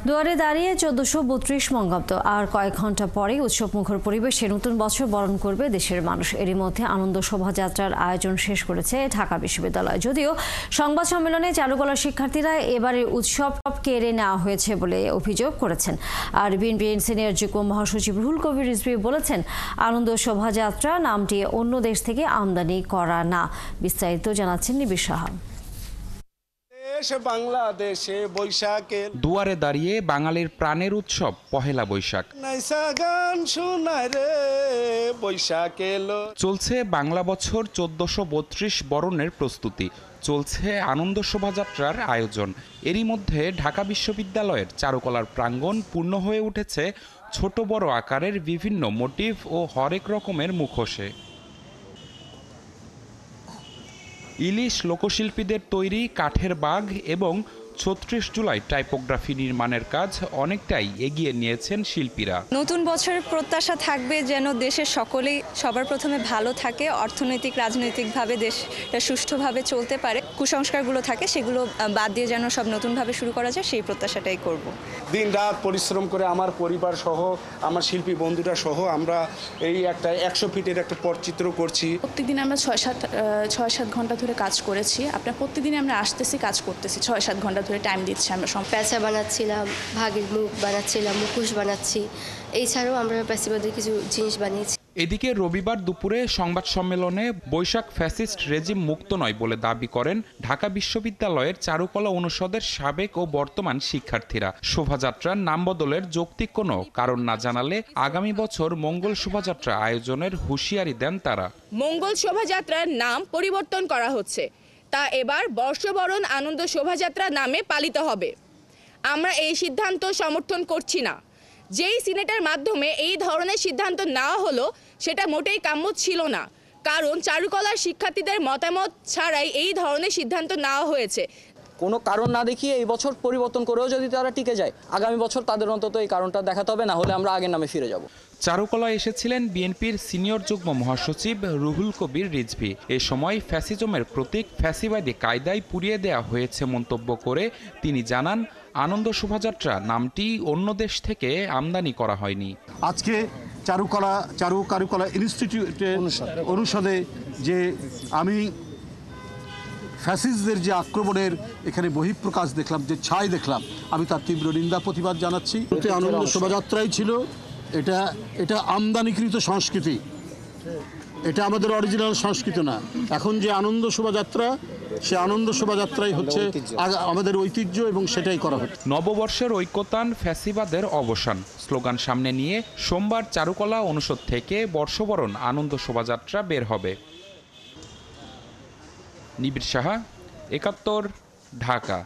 দুয়ারে দাঁড়িয়ে 1432 বঙ্গাব্দ আর কয়েক ঘন্টা পরে উৎসবমুখর পরিবেশে নতুন বছর বরণ করবে দেশের মানুষ। এরই মধ্যে আনন্দ শোভাযাত্রার আয়োজন শেষ করেছে ঢাকা বিশ্ববিদ্যালয়। যদিও সংবাদ সম্মেলনে চারুকলার শিক্ষার্থীরা এবারে উৎসব কেড়ে নেওয়া হয়েছে বলে অভিযোগ করেছেন। আর বিএনপির সিনিয়র যুগ্ম মহাসচিব রুহুল কবির রিজভী বলেছেন, আনন্দ শোভাযাত্রা নামটি অন্য দেশ থেকে আমদানি করা না। বিস্তারিত জানাচ্ছেন নিবিড় সাহা। বাংলাদেশে বৈশাখের দুয়ারে দাঁড়িয়ে বাঙালির প্রাণের উৎসব পহেলা বৈশাখ। গান শোনায় রে বৈশাখ এলো। চলছে বাংলা বছর 1432 বরণের প্রস্তুতি, চলছে আনন্দ শোভাযাত্রার আয়োজন। এরই মধ্যে ঢাকা বিশ্ববিদ্যালয়ের চারুকলার প্রাঙ্গণ পূর্ণ হয়ে উঠেছে ছোট বড় আকারের বিভিন্ন মোটিভ ও হরেক রকমের মুখোশে। ইলিশ লোকশিল্পীদের তৈরি কাঠের বাঘ এবং ৩৬ জুলাই টাইপোগ্রাফি নির্মাণের কাজ অনেকটাই এগিয়ে নিয়েছেন শিল্পীরা। নতুন বছরের প্রত্যাশা থাকবে যেন দেশের সকলেই সবার প্রথমে ভালো থাকে, অর্থনৈতিক রাজনৈতিকভাবে দেশটা সুষ্ঠুভাবে চলতে পারে, কুসংস্কারগুলো থাকে সেগুলো বাদ দিয়ে যেন সব নতুনভাবে শুরু করা যায়, সেই প্রত্যাশাটাই করব। দিন রাত পরিশ্রম করে আমার পরিবার সহ আমার শিল্পী বন্ধুরা সহ আমরা এই একটা 100 ফিটের একটা পটচিত্র করছি। প্রত্যেকদিন আমরা ৬-৭ ঘন্টা ধরে কাজ করেছি। আপনার প্রত্যেকদিন আমরা আসতেছি, কাজ করতেছি, 6-7 ঘন্টা ধরে টাইম দিচ্ছি। আমরা প্যাঁচা বানাচ্ছিলাম, ভাগের মুখ বানাচ্ছিলাম, মুখোশ বানাচ্ছি। এছাড়াও আমরা প্যাঁচিবাদের কিছু জিনিস বানিয়েছি। এদিকে রবিবার দুপুরে সংবাদ সম্মেলনে বৈশাখ ফ্যাসিস্ট রেজিম মুক্ত নয় বলে দাবি করেন ঢাকা বিশ্ববিদ্যালয়ের চারুকলা অনুষদের সাবেক ও বর্তমান শিক্ষার্থীরা। শোভাযাত্রার নাম বদলের যৌক্তিক কোনো কারণ না জানালে আগামী বছর মঙ্গল শোভাযাত্রা আয়োজনের হুঁশিয়ারি দেন তারা। মঙ্গল শোভাযাত্রার নাম পরিবর্তন করা হচ্ছে, তা এবার বর্ষবরণ আনন্দ শোভাযাত্রা নামে পালিত হবে। আমরা এই সিদ্ধান্ত সমর্থন করছি না। যেই সিনেটের মাধ্যমে এই ধরনের সিদ্ধান্ত নেওয়া হলো সেটা মোটেই কাম্য ছিল না, কারণ চারুকলার শিক্ষার্থীদের মতামত ছাড়াই এই ধরনের সিদ্ধান্ত নেওয়া হয়েছে। কোনো কারণ না দেখিয়ে এই বছর পরিবর্তন করেও যদি তারা টিকে যায়, আগামী বছর তাদের অন্তত এই কারণটা দেখাতে হবে, না হলে আমরা আগের নামে ফিরে যাব। চারুকলায় এসেছিলেন বিএনপির সিনিয়র যুগ্ম মহাসচিব রুহুল কবির রিজভী। এ সময় ফ্যাসিজমের প্রতীক ফ্যাসিবাদী কায়দায় পুড়িয়ে দেওয়া হয়েছে মন্তব্য করে তিনি জানান, আনন্দ শোভাযাত্রা নামটি অন্য দেশ থেকে আমদানি করা হয়নি। আজকে কারুকলা ইনস্টিটিউটের অনুষদে যে আমি ফ্যাসিস্টদের যে আক্রমণের এখানে বহিঃপ্রকাশ দেখলাম, যে ছাই দেখলাম, আমি তার তীব্র নিন্দা প্রতিবাদ জানাচ্ছি। আনন্দ শোভাযাত্রাই ছিল এটা আমদানিকৃত সংস্কৃতি, এটা আমাদের অরিজিনাল সংস্কৃতি না। এখন যে আনন্দ শোভাযাত্রা, সে আনন্দ শোভাযাত্রাই হচ্ছে আমাদের ঐতিহ্য এবং সেটাই করা হচ্ছে। নববর্ষের ঐক্যতান ফ্যাসিবাদের অবসান স্লোগান সামনে নিয়ে সোমবার চারুকলা অনুষদ থেকে বর্ষবরণ আনন্দ শোভাযাত্রা বের হবে। নিবিড় সাহা, ৭১, ঢাকা।